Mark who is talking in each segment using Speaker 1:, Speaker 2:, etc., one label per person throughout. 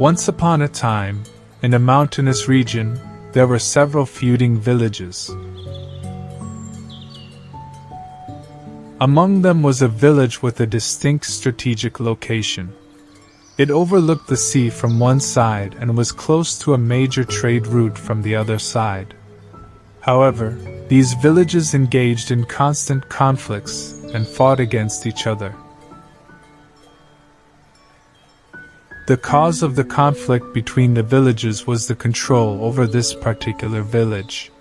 Speaker 1: Once upon a time, in a mountainous region, there were several feuding villages. Among them was a village with a distinct strategic location. It overlooked the sea from one side and was close to a major trade route from the other side. However, these villages engaged in constant conflicts and fought against each other. The cause of the conflict between the villages was the control over this particular village.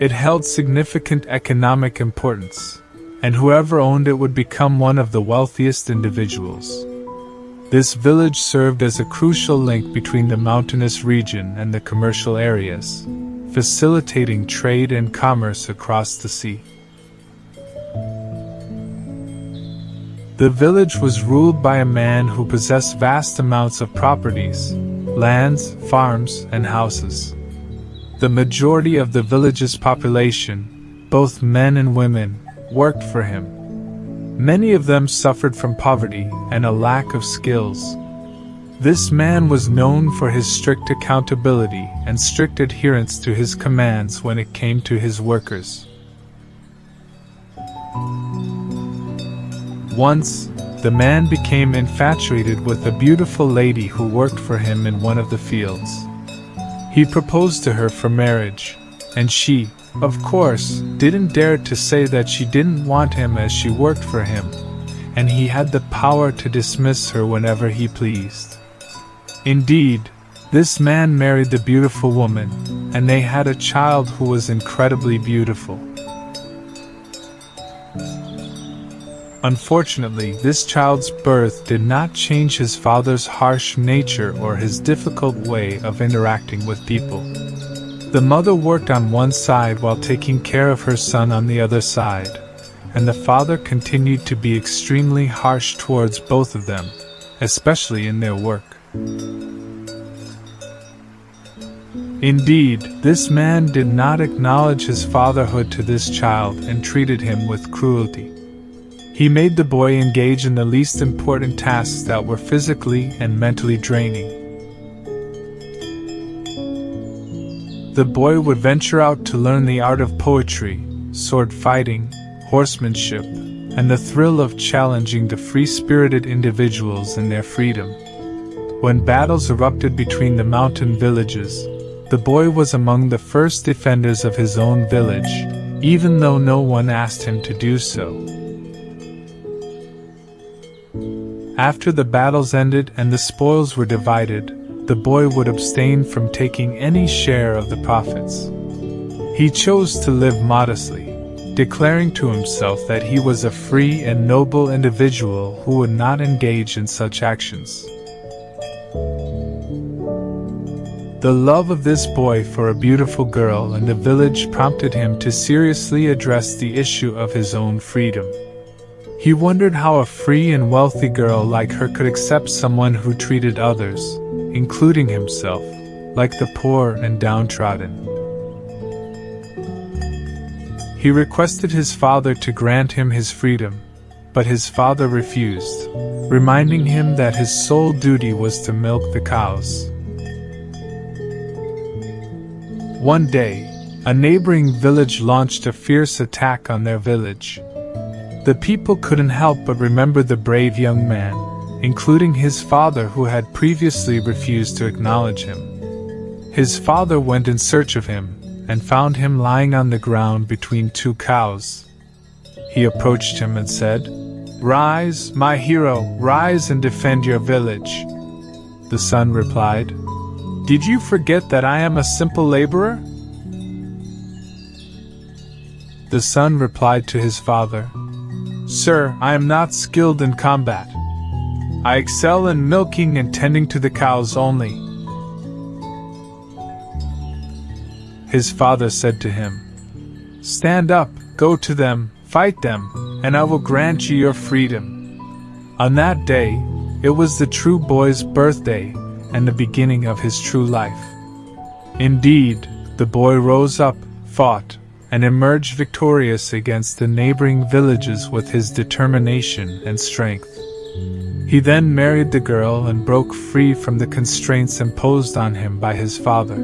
Speaker 1: It held significant economic importance, and whoever owned it would become one of the wealthiest individuals. This village served as a crucial link between the mountainous region and the commercial areas, facilitating trade and commerce across the sea. The village was ruled by a man who possessed vast amounts of properties, lands, farms, and houses. The majority of the village's population, both men and women, worked for him. Many of them suffered from poverty and a lack of skills. This man was known for his strict accountability and strict adherence to his commands when it came to his workers. Once, the man became infatuated with a beautiful lady who worked for him in one of the fields. He proposed to her for marriage, and she, of course, didn't dare to say that she didn't want him as she worked for him, and he had the power to dismiss her whenever he pleased. Indeed, this man married the beautiful woman, and they had a child who was incredibly beautiful. Unfortunately, this child's birth did not change his father's harsh nature or his difficult way of interacting with people. The mother worked on one side while taking care of her son on the other side, and the father continued to be extremely harsh towards both of them, especially in their work. Indeed, this man did not acknowledge his fatherhood to this child and treated him with cruelty. He made the boy engage in the least important tasks that were physically and mentally draining. The boy would venture out to learn the art of poetry, sword fighting, horsemanship, and the thrill of challenging the free-spirited individuals in their freedom. When battles erupted between the mountain villages, the boy was among the first defenders of his own village, even though no one asked him to do so. After the battles ended and the spoils were divided, the boy would abstain from taking any share of the profits. He chose to live modestly, declaring to himself that he was a free and noble individual who would not engage in such actions. The love of this boy for a beautiful girl in the village prompted him to seriously address the issue of his own freedom. He wondered how a free and wealthy girl like her could accept someone who treated others, including himself, like the poor and downtrodden. He requested his father to grant him his freedom, but his father refused, reminding him that his sole duty was to milk the cows. One day, a neighboring village launched a fierce attack on their village. The people couldn't help but remember the brave young man, including his father who had previously refused to acknowledge him. His father went in search of him, and found him lying on the ground between two cows. He approached him and said, "Rise, my hero, rise and defend your village." The son replied, "Did you forget that I am a simple laborer?" The son replied to his father, "Sir, I am not skilled in combat. I excel in milking and tending to the cows only." His father said to him, "Stand up, go to them, fight them, and I will grant you your freedom." On that day, it was the true boy's birthday and the beginning of his true life. Indeed, the boy rose up, fought, and emerged victorious against the neighboring villages with his determination and strength. He then married the girl and broke free from the constraints imposed on him by his father.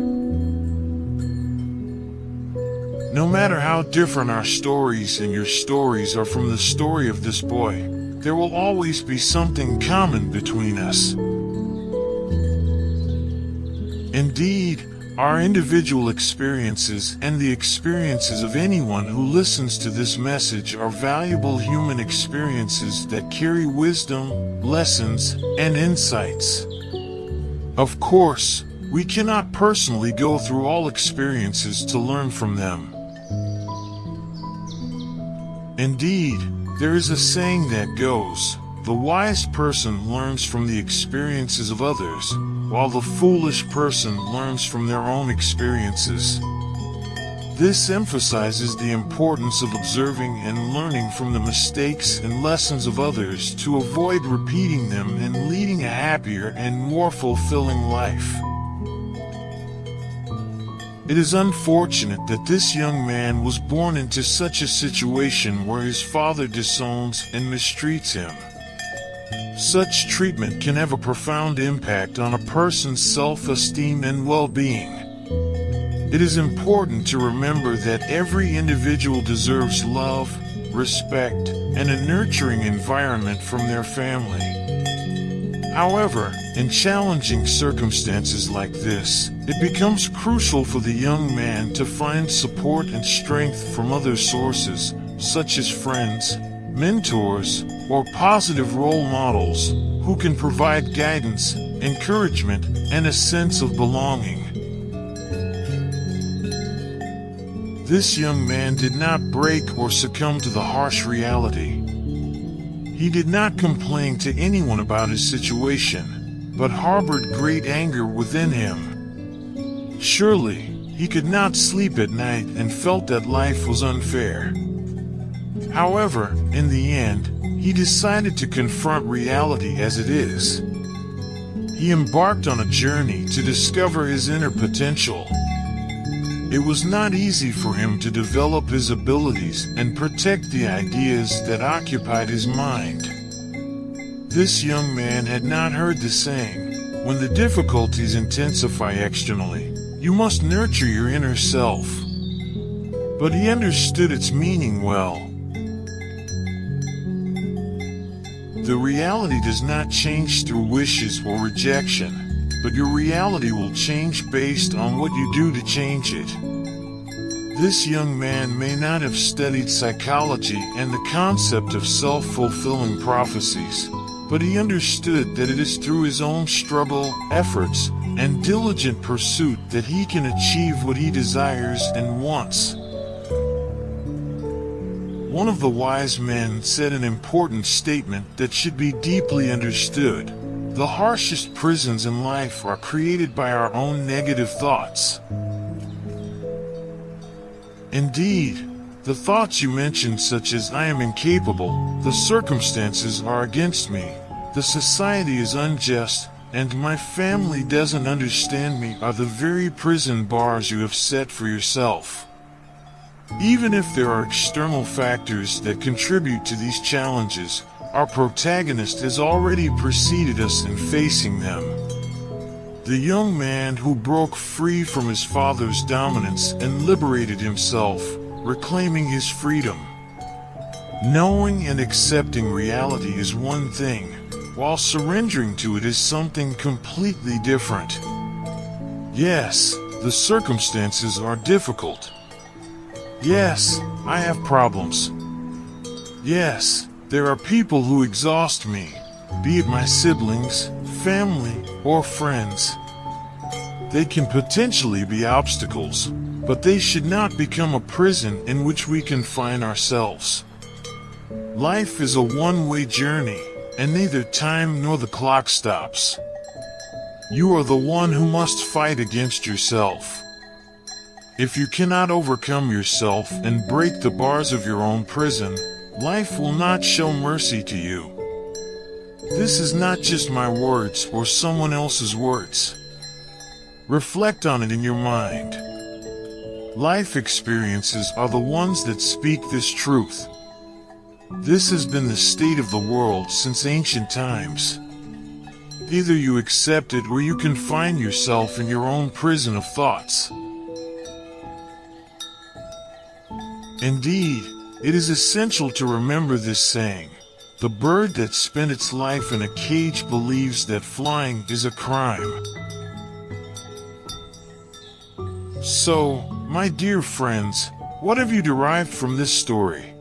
Speaker 2: No matter how different our stories and your stories are from the story of this boy, there will always be something common between us. Indeed, our individual experiences and the experiences of anyone who listens to this message are valuable human experiences that carry wisdom, lessons, and insights. Of course, we cannot personally go through all experiences to learn from them. Indeed, there is a saying that goes, "The wise person learns from the experiences of others, while the foolish person learns from their own experiences." This emphasizes the importance of observing and learning from the mistakes and lessons of others to avoid repeating them and leading a happier and more fulfilling life. It is unfortunate that this young man was born into such a situation where his father disowns and mistreats him. Such treatment can have a profound impact on a person's self-esteem and well-being. It is important to remember that every individual deserves love, respect, and a nurturing environment from their family. However, in challenging circumstances like this, it becomes crucial for the young man to find support and strength from other sources, such as friends, mentors, or positive role models, who can provide guidance, encouragement, and a sense of belonging. This young man did not break or succumb to the harsh reality. He did not complain to anyone about his situation, but harbored great anger within him. Surely, he could not sleep at night and felt that life was unfair. However, in the end, he decided to confront reality as it is. He embarked on a journey to discover his inner potential. It was not easy for him to develop his abilities and protect the ideas that occupied his mind. This young man had not heard the saying, "When the difficulties intensify externally, you must nurture your inner self." But he understood its meaning well. The reality does not change through wishes or rejection, but your reality will change based on what you do to change it. This young man may not have studied psychology and the concept of self-fulfilling prophecies, but he understood that it is through his own struggle, efforts, and diligent pursuit that he can achieve what he desires and wants. One of the wise men said an important statement that should be deeply understood. The harshest prisons in life are created by our own negative thoughts. Indeed, the thoughts you mentioned, such as "I am incapable," "the circumstances are against me," "the society is unjust," and "my family doesn't understand me," are the very prison bars you have set for yourself. Even if there are external factors that contribute to these challenges, our protagonist has already preceded us in facing them. The young man who broke free from his father's dominance and liberated himself, reclaiming his freedom. Knowing and accepting reality is one thing, while surrendering to it is something completely different. Yes, the circumstances are difficult. Yes, I have problems. Yes, there are people who exhaust me, be it my siblings, family, or friends. They can potentially be obstacles, but they should not become a prison in which we confine ourselves. Life is a one-way journey, and neither time nor the clock stops. You are the one who must fight against yourself. If you cannot overcome yourself and break the bars of your own prison, life will not show mercy to you. This is not just my words or someone else's words. Reflect on it in your mind. Life experiences are the ones that speak this truth. This has been the state of the world since ancient times. Either you accept it or you confine yourself in your own prison of thoughts. Indeed, it is essential to remember this saying. The bird that spent its life in a cage believes that flying is a crime. So, my dear friends, what have you derived from this story?